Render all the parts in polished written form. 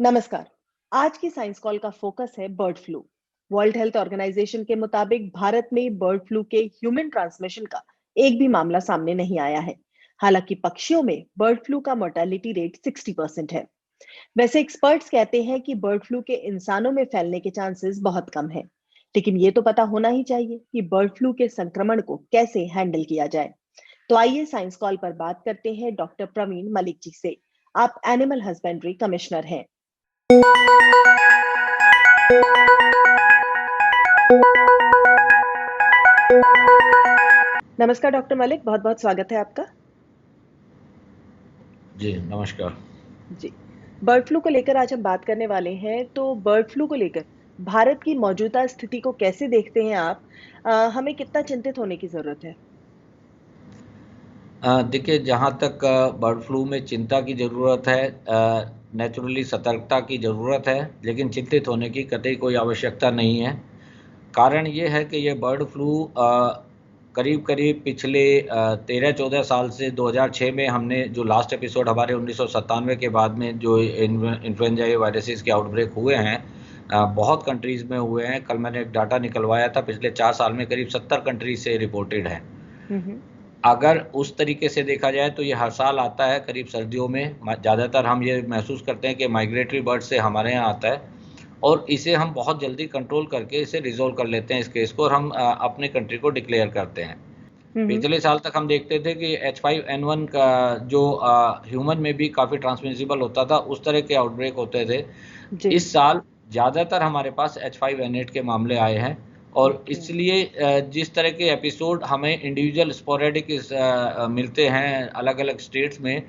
नमस्कार। आज की साइंस कॉल का फोकस है bird flu. World Health Organization के मुताबिक भारत में बर्ड फ्लू के ह्यूमन ट्रांसमिशन का एक भी मामला सामने नहीं आया है। हालांकि पक्षियों में बर्ड फ्लू का मोर्टेलिटी रेट 60% है। वैसे एक्सपर्ट्स कहते हैं कि बर्ड फ्लू के इंसानों में फैलने के चांसेस बहुत कम है, लेकिन ये तो पता होना ही चाहिए कि बर्ड फ्लू के संक्रमण को कैसे हैंडल किया जाए। तो आइए साइंस कॉल पर बात करते हैं डॉक्टर प्रवीण मलिक जी से। आप एनिमल हस्बेंड्री कमिश्नर हैं। नमस्कार डॉक्टर मलिक, बहुत बहुत स्वागत है आपका। जी नमस्कार। जी, बर्ड फ्लू को लेकर आज हम बात करने वाले हैं। तो बर्ड फ्लू को लेकर भारत की मौजूदा स्थिति को कैसे देखते हैं आप? हमें कितना चिंतित होने की जरूरत है? देखिए, जहाँ तक बर्ड फ्लू में चिंता की ज़रूरत है, नेचुरली सतर्कता की ज़रूरत है, लेकिन चिंतित होने की कतई कोई आवश्यकता नहीं है। कारण ये है कि ये बर्ड फ्लू करीब करीब पिछले 13-14 साल से 2006 में हमने जो लास्ट एपिसोड हमारे 1997 के बाद में जो इन्फ्लुएंजा ए वायरसेस के आउटब्रेक हुए हैं, बहुत कंट्रीज़ में हुए हैं। कल मैंने एक डाटा निकलवाया था, पिछले 4 साल में करीब 70 कंट्रीज से रिपोर्टेड है। हम्म। अगर उस तरीके से देखा जाए तो ये हर साल आता है करीब सर्दियों में। ज़्यादातर हम ये महसूस करते हैं कि माइग्रेटरी बर्ड से हमारे यहाँ आता है, और इसे हम बहुत जल्दी कंट्रोल करके इसे रिजोल्व कर लेते हैं इस केस को, और हम अपने कंट्री को डिक्लेयर करते हैं। हम्म। पिछले साल तक हम देखते थे कि H5N1 का जो ह्यूमन में भी काफ़ी ट्रांसमिसिबल होता था, उस तरह के आउटब्रेक होते थे। जी। इस साल ज़्यादातर हमारे पास H5N8 के मामले आए हैं, और ओके। इसलिए जिस तरह के एपिसोड हमें इंडिविजुअल स्पोरेडिक मिलते हैं अलग अलग स्टेट्स में,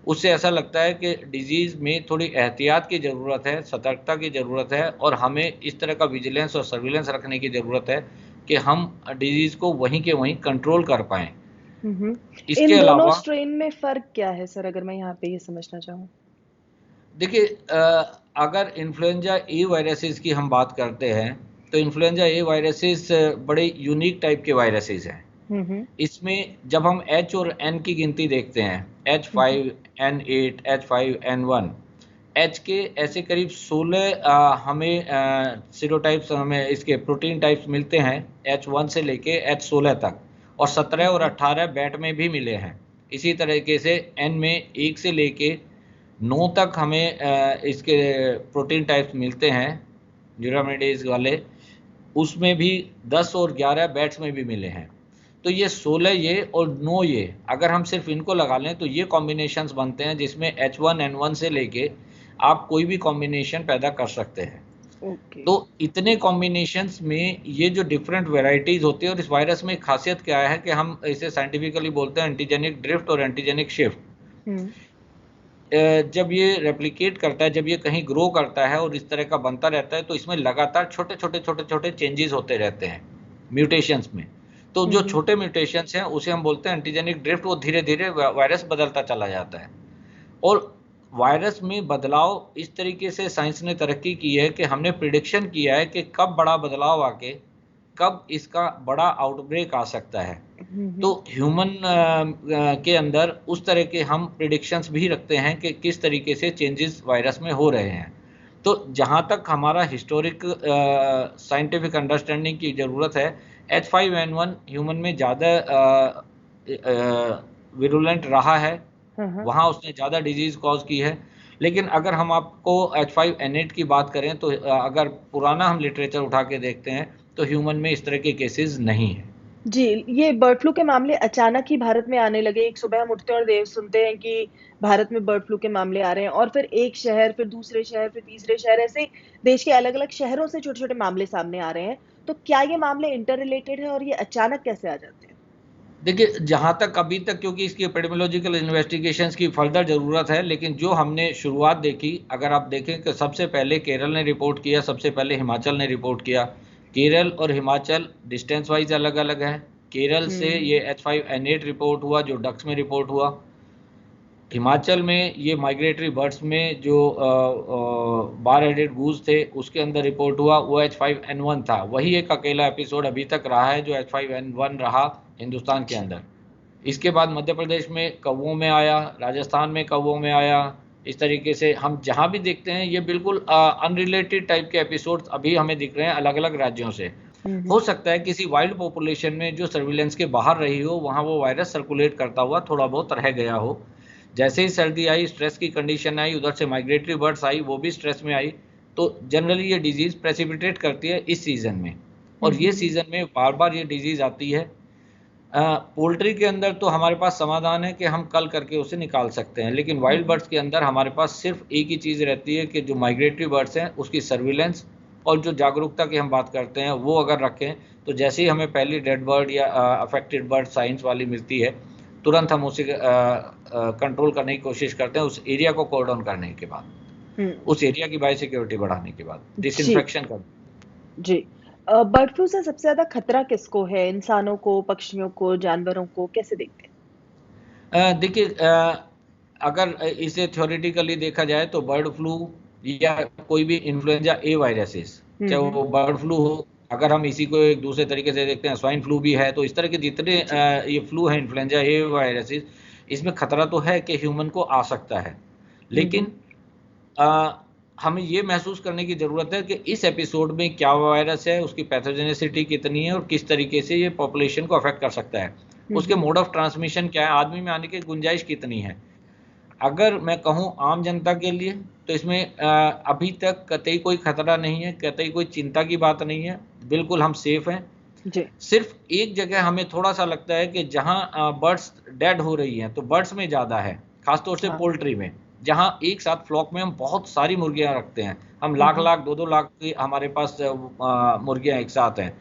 उससे ऐसा लगता है कि डिजीज़ में थोड़ी एहतियात की ज़रूरत है, सतर्कता की ज़रूरत है, और हमें इस तरह का विजिलेंस और सर्विलेंस रखने की ज़रूरत है कि हम डिजीज़ को वहीं के वहीं कंट्रोल कर पाएँ। हम्म। इसके इन दोनों अलावा स्ट्रेन में फर्क क्या है सर, अगर मैं यहाँ पे ये समझना चाहूँ? देखिए, अगर इन्फ्लुएंजा ए वायरसेस की हम बात करते हैं, तो इन्फ्लुएंजा ए वायरसेस बड़े यूनिक टाइप के वायरसेस हैं। हम्म। इसमें जब हम एच और एन की गिनती देखते हैं, H5N8, H5N1, एच के ऐसे करीब 16 हमें सीरोटाइप्स, हमें इसके प्रोटीन टाइप्स मिलते हैं H1 से लेके H16 तक, और 17 और ओके। 18 बैट में भी मिले हैं। इसी तरीके से एन में 1 से लेके 9 तक हमें इसके प्रोटीन टाइप्स मिलते हैं, न्यूरामिडेज वाले। उसमें भी 10 और 11 बैट्स में भी मिले हैं। तो ये 16 ये और 9 ये, अगर हम सिर्फ इनको लगा लें तो ये कॉम्बिनेशंस बनते हैं जिसमें H1N1 से लेके आप कोई भी कॉम्बिनेशन पैदा कर सकते हैं। ओके। तो इतने कॉम्बिनेशंस में ये जो डिफरेंट वेराइटीज़ होती है, और इस वायरस में एक खासियत क्या है कि हम इसे साइंटिफिकली बोलते हैं एंटीजेनिक ड्रिफ्ट और एंटीजेनिक शिफ्ट। हम्म। जब ये रेप्लिकेट करता है, जब ये कहीं ग्रो करता है और इस तरह का बनता रहता है, तो इसमें लगातार छोटे-छोटे चेंजेस होते रहते हैं, म्यूटेशंस में। तो जो हम्म। छोटे म्यूटेशंस हैं, उसे हम बोलते हैं एंटीजेनिक ड्रिफ्ट। वो धीरे-धीरे वायरस बदलता चला जाता है, और वायरस में बदलाव इस तरीके से साइंस ने तरक्की की है कि हमने प्रिडिक्शन किया है कि कब बड़ा बदलाव आके कब इसका बड़ा आउटब्रेक आ सकता है। तो हम्म। ह्यूमन के अंदर उस तरह के हम प्रिडिक्शंस भी रखते हैं कि किस तरीके से चेंजेस वायरस में हो रहे हैं। तो जहाँ तक हमारा हिस्टोरिक साइंटिफिक अंडरस्टैंडिंग की ज़रूरत है, H5N1 ह्यूमन में ज़्यादा विरुलेंट रहा है, हाँ हाँ। वहाँ उसने ज़्यादा डिजीज़ कॉज की है। लेकिन अगर हम आपको H5N8 की बात करें, तो अगर पुराना हम लिटरेचर उठा के देखते हैं, तो ह्यूमन में इस तरह के केसेस नहीं हैं। जी, ये बर्ड फ्लू के मामले अचानक ही भारत में आने लगे। एक सुबह हम उठते हैं और देव सुनते हैं कि भारत में बर्ड फ्लू के मामले आ रहे हैं, और फिर एक शहर, फिर दूसरे शहर, फिर तीसरे शहर, ऐसे देश के अलग-अलग शहरों से छोटे-छोटे मामले सामने आ रहे हैं। तो क्या ये मामले इंटर रिलेटेड है और ये अचानक कैसे आ जाते हैं? देखिए, जहाँ तक अभी तक, क्योंकि इसकी एपिडेमियोलॉजिकल इन्वेस्टिगेशंस की फर्दर ज़रूरत है, लेकिन जो हमने शुरुआत देखी, अगर आप देखें कि सबसे पहले केरल ने रिपोर्ट किया, सबसे पहले हिमाचल ने रिपोर्ट किया। केरल और हिमाचल डिस्टेंस वाइज अलग-अलग हैं। केरल से ये हुँ। H5N8 रिपोर्ट हुआ, जो डक्स में रिपोर्ट हुआ। हिमाचल में ये माइग्रेटरी बर्ड्स में जो बार हेडेड गूज थे, उसके अंदर रिपोर्ट हुआ, वो H5N1 था। वही एक अकेला एपिसोड अभी तक रहा है जो H5N1 रहा हिंदुस्तान के अच्छा। अंदर। इसके बाद मध्य प्रदेश में कौवों में आया, राजस्थान में कौवों में आया, इस तरीके से हम जहाँ भी देखते हैं ये बिल्कुल अनरिलेटेड टाइप के एपिसोड्स अभी हमें दिख रहे हैं अलग अलग राज्यों से। हो सकता है किसी वाइल्ड पॉपुलेशन में जो सर्विलेंस के बाहर रही हो वहाँ वो वायरस सर्कुलेट करता हुआ थोड़ा बहुत रह गया हो। जैसे ही सर्दी आई, स्ट्रेस की कंडीशन आई, उधर से माइग्रेटरी बर्ड्स आई, वो भी स्ट्रेस में आई, तो जनरली ये डिजीज प्रेसिपिटेट करती है इस सीजन में। और ये सीजन में बार बार ये डिजीज आती है। पोल्ट्री के अंदर तो हमारे पास समाधान है कि हम कल करके उसे निकाल सकते हैं, लेकिन वाइल्ड बर्ड्स के अंदर हमारे पास सिर्फ एक ही चीज़ रहती है कि जो माइग्रेटरी बर्ड्स हैं उसकी सर्विलेंस और जो जागरूकता की हम बात करते हैं वो अगर रखें, तो जैसे ही हमें पहली डेड बर्ड या अफेक्टेड बर्ड साइंस वाली मिलती है, तुरंत हम उसे कंट्रोल करने की कोशिश करते हैं, उस एरिया को कॉर्डन करने के बाद, उस एरिया की बायोसिक्योरिटी बढ़ाने के बाद, डिसइंफेक्शन कर। जी, बर्ड फ्लू से सबसे ज्यादा खतरा किसको है? इंसानों को, पक्षियों को, जानवरों को? कैसे देखते हैं? देखिए, अगर इसे थ्योरेटिकली देखा जाए तो बर्ड फ्लू या कोई भी इन्फ्लुएंजा ए वायरसेस, चाहे वो बर्ड फ्लू हो, अगर हम इसी को एक दूसरे तरीके से देखते हैं, स्वाइन फ्लू भी है, तो इस तरह के जितने ये फ्लू है इन्फ्लुएंजा ए वायरसेस, इसमें खतरा तो है कि ह्यूमन को आ सकता है, लेकिन हमें ये महसूस करने की ज़रूरत है कि इस एपिसोड में क्या वायरस है, उसकी पैथोजेनिसिटी कितनी है और किस तरीके से ये पॉपुलेशन को अफेक्ट कर सकता है, उसके मोड ऑफ ट्रांसमिशन क्या है, आदमी में आने की गुंजाइश कितनी है। अगर मैं कहूँ आम जनता के लिए तो इसमें अभी तक कतई कोई खतरा नहीं है, कतई कोई चिंता की बात नहीं है, बिल्कुल हम सेफ हैं। सिर्फ एक जगह हमें थोड़ा सा लगता है कि जहाँ बर्ड्स डेड हो रही हैं तो बर्ड्स में ज़्यादा है, खासतौर से पोल्ट्री में, जहाँ एक साथ फ्लॉक में हम बहुत सारी मुर्गियाँ रखते हैं, हम लाख लाख 2-2 लाख की हमारे पास मुर्गियाँ एक साथ हैं।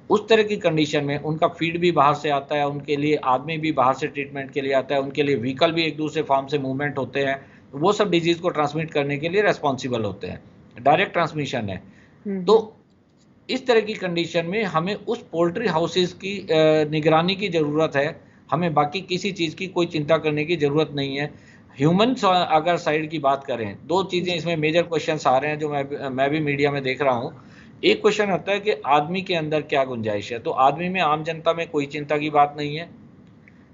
उस तरह की कंडीशन में उनका फीड भी बाहर से आता है, उनके लिए आदमी भी बाहर से ट्रीटमेंट के लिए आता है, उनके लिए व्हीकल भी एक दूसरे फार्म से मूवमेंट होते हैं, वो सब डिजीज को ट्रांसमिट करने के लिए रेस्पॉन्सिबल होते हैं, डायरेक्ट ट्रांसमिशन है। तो इस तरह की कंडीशन में हमें उस पोल्ट्री हाउसेस की निगरानी की ज़रूरत है, हमें बाकी किसी चीज़ की कोई चिंता करने की ज़रूरत नहीं है। ह्यूमन अगर साइड की बात करें, दो चीज़ें इसमें मेजर क्वेश्चंस आ रहे हैं जो मैं भी मीडिया में देख रहा हूँ। एक क्वेश्चन आता है कि आदमी के अंदर क्या गुंजाइश है, तो आदमी में, आम जनता में कोई चिंता की बात नहीं है।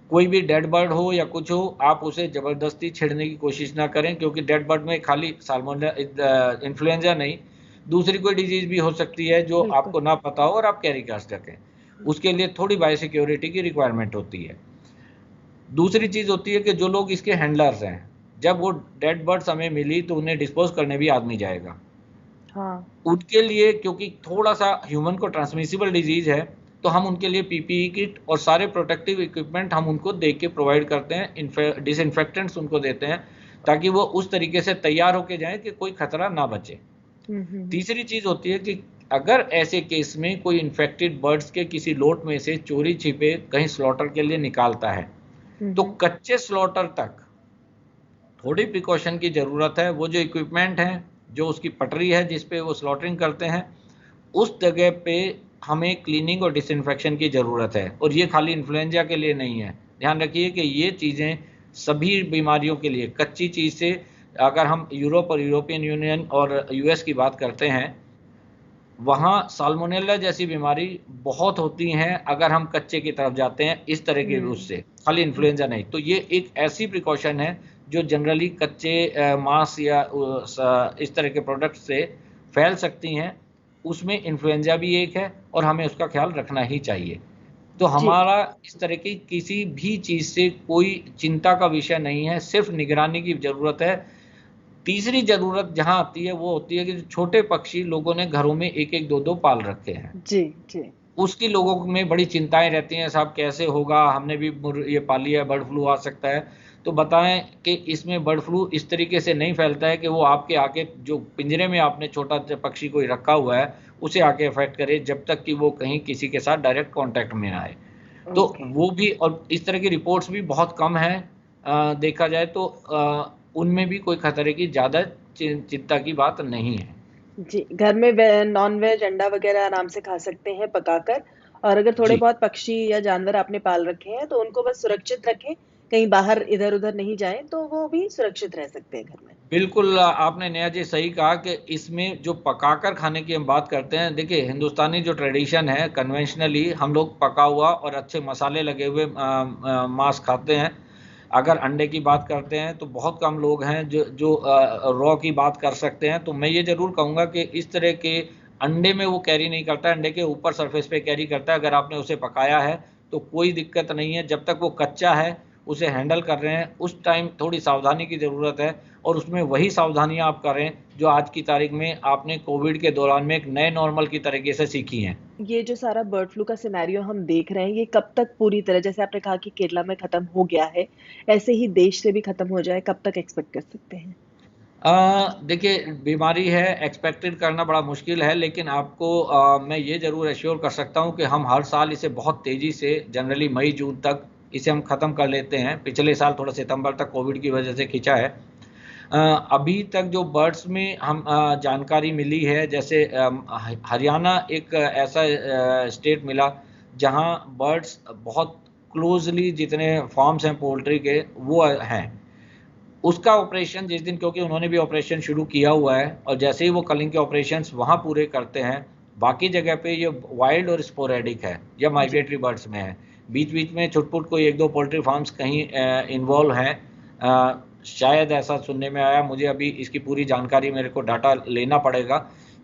कोई भी डेड बर्ड हो या कुछ हो, आप उसे ज़बरदस्ती छेड़ने की कोशिश ना करें, क्योंकि डेड बर्ड में खाली साल्मोनेला इन्फ्लुएंजा नहीं, दूसरी कोई डिजीज भी हो सकती है जो आपको ना पता हो और आप कैरी कर सकें। उसके लिए थोड़ी बायोसिक्योरिटी की रिक्वायरमेंट होती है। दूसरी चीज़ होती है कि जो लोग इसके हैंडलर्स हैं, जब वो डेड बर्ड्स हमें मिली तो उन्हें डिस्पोज करने भी आदमी जाएगा। उनके लिए, क्योंकि थोड़ा सा ह्यूमन को ट्रांसमिसिबल डिजीज है, तो हम उनके लिए पीपीई किट और सारे प्रोटेक्टिव इक्विपमेंट हम उनको दे के प्रोवाइड करते हैं, डिसइंफेक्टेंट्स उनको देते हैं, ताकि वो उस तरीके से तैयार होके जाएं कि कोई खतरा ना बचे। तीसरी चीज होती है कि अगर ऐसे केस में कोई इन्फेक्टेड बर्ड्स के किसी लोट में से चोरी छिपे कहीं स्लॉटर के लिए निकालता है, तो कच्चे स्लॉटर तक थोड़ी प्रिकॉशन की जरूरत है। वो जो इक्विपमेंट है, जो उसकी पटरी है जिस पे वो स्लॉटरिंग करते हैं, उस जगह पे हमें क्लीनिंग और डिसइंफेक्शन की ज़रूरत है। और ये खाली इन्फ्लुएंजा के लिए नहीं है, ध्यान रखिए कि ये चीज़ें सभी बीमारियों के लिए, कच्ची चीज़ से, अगर हम यूरोप और यूरोपियन यूनियन और यूएस की बात करते हैं, वहाँ साल्मोनेला जैसी बीमारी बहुत होती हैं अगर हम कच्चे की तरफ जाते हैं इस तरह के रूट से, खाली इन्फ्लुएंजा नहीं। तो ये एक ऐसी प्रिकॉशन है जो जनरली कच्चे मांस या इस तरह के प्रोडक्ट से फैल सकती हैं, उसमें इन्फ्लुएंजा भी एक है और हमें उसका ख्याल रखना ही चाहिए। तो हमारा इस तरह की किसी भी चीज़ से कोई चिंता का विषय नहीं है, सिर्फ निगरानी की ज़रूरत है। तीसरी ज़रूरत जहाँ आती है वो होती है कि छोटे पक्षी लोगों ने घरों में एक एक दो दो पाल रखे हैं, जी, उसकी लोगों में बड़ी चिंताएं रहती हैं, साहब कैसे होगा, हमने भी ये पाली है, बर्ड फ्लू आ सकता है। तो बताएं कि इसमें बर्ड फ्लू इस तरीके से नहीं फैलता है कि वो आपके आके, जो पिंजरे में आपने छोटा पक्षी कोई रखा हुआ है, उसे आके अफेक्ट करे, जब तक कि वो कहीं किसी के साथ डायरेक्ट कांटेक्ट में ना आए। तो वो भी, और इस तरह की रिपोर्ट्स भी बहुत कम है, देखा जाए तो उनमें भी कोई खतरे की ज़्यादा चिंता की बात नहीं है। जी, घर में नॉन वेज अंडा वगैरह आराम से खा सकते हैं पकाकर, और अगर थोड़े बहुत पक्षी या जानवर आपने पाल रखे हैं तो उनको बस सुरक्षित रखें, कहीं बाहर इधर-उधर नहीं जाएं, तो वो भी सुरक्षित रह सकते हैं घर में। बिल्कुल, आपने नेहा जी सही कहा कि इसमें जो पकाकर खाने की हम बात करते हैं, देखिए हिंदुस्तानी जो ट्रेडिशन है, कन्वेंशनली हम लोग पका हुआ और अच्छे मसाले लगे हुए मांस खाते हैं, अगर अंडे की बात करते हैं तो बहुत कम लोग हैं जो रॉ की बात कर सकते हैं। तो मैं ये ज़रूर कहूँगा कि इस तरह के अंडे में वो कैरी नहीं करता है, अंडे के ऊपर सरफेस पे कैरी करता है। अगर आपने उसे पकाया है तो कोई दिक्कत नहीं है। जब तक वो कच्चा है, उसे हैंडल कर रहे हैं, उस टाइम थोड़ी सावधानी की ज़रूरत है, और उसमें वही सावधानियां आप करें जो आज की तारीख में आपने कोविड के दौरान में एक नए नॉर्मल की तरीके से सीखी हैं। ये जो सारा बर्ड फ्लू का सिनेरियो हम देख रहे हैं, ये कब तक पूरी तरह, जैसे आपने कहा कि केरला में खत्म हो गया है, ऐसे ही देश से भी खत्म हो जाए, कब तक एक्सपेक्ट कर सकते हैं? देखिए, बीमारी है, एक्सपेक्टेड करना बड़ा मुश्किल है, लेकिन आपको मैं ये ज़रूर एश्योर कर सकता हूँ कि हम हर साल इसे बहुत तेज़ी से, जनरली मई जून तक इसे हम ख़त्म कर लेते हैं। पिछले साल थोड़ा सितंबर तक कोविड की वजह से खिंचा है। अभी तक जो बर्ड्स में हम जानकारी मिली है, जैसे हरियाणा एक ऐसा स्टेट मिला जहाँ बर्ड्स बहुत क्लोजली, जितने फार्म्स हैं पोल्ट्री के वो हैं, उसका ऑपरेशन जिस दिन, क्योंकि उन्होंने भी ऑपरेशन शुरू किया हुआ है, और जैसे ही वो कलिंग के ऑपरेशंस वहाँ पूरे करते हैं, बाकी जगह पे ये वाइल्ड और स्पोरेडिक है या जी। माइग्रेटरी बर्ड्स में है। बीच बीच में छुटपुट कोई एक दो पोल्ट्री फार्म्स कहीं इन्वॉल्व हैं, शायद ऐसा सुनने में आया। मुझे अभी इसकी पूरी जानकारी, मेरे को डाटा लेना पड़ेगा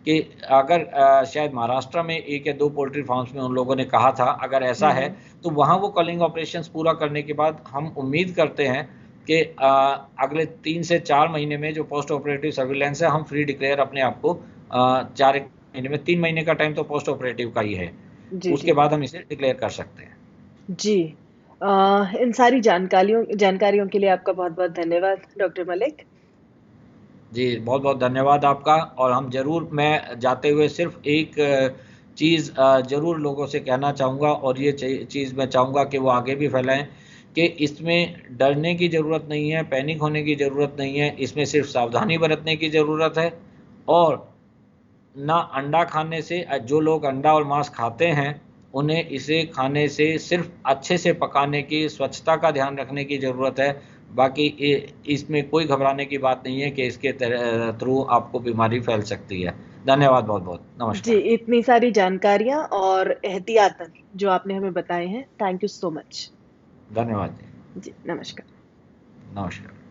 कि अगर शायद महाराष्ट्र में एक या दो पोल्ट्री फार्म्स में उन लोगों ने कहा था, अगर ऐसा है तो वहाँ वो कलिंग ऑपरेशंस पूरा करने के बाद हम उम्मीद करते हैं कि अगले 3 से 4 महीने में जो पोस्ट ऑपरेटिव सर्विलेंस है, हम फ्री डिक्लेयर अपने आप को 4 महीने में, 3 महीने का टाइम तो पोस्ट ऑपरेटिव का ही है, जी। उसके जी। बाद हम इसे डिक्लेयर कर सकते हैं। जी। इन सारी जानकारियों के लिए आपका बहुत-बहुत धन्यवाद, डॉक्टर मलिक। जी, बहुत-बहुत धन्यवाद आपका। और हम ज़रूर, मैं जाते हुए सिर्फ़ एक चीज़ ज़रूर लोगों से कहना चाहूँगा, और ये चीज़ मैं चाहूँगा कि वो आगे भी फैलाएँ, कि इसमें डरने की ज़रूरत नहीं है, पैनिक होने की ज़रूरत नहीं है, इसमें सिर्फ़ सावधानी बरतने की ज़रूरत है। और ना अंडा खाने से, जो लोग अंडा और मांस खाते हैं, उन्हें इसे खाने से सिर्फ़ अच्छे से पकाने की, स्वच्छता का ध्यान रखने की ज़रूरत है। बाकी इसमें कोई घबराने की बात नहीं है कि इसके थ्रू आपको बीमारी फैल सकती है। धन्यवाद बहुत-बहुत। जी, नमस्कार। इतनी सारी जानकारियाँ और एहतियातन जो आपने हमें बताए हैं, थैंक यू सो मच। धन्यवाद जी। जी, नमस्कार। नमस्कार।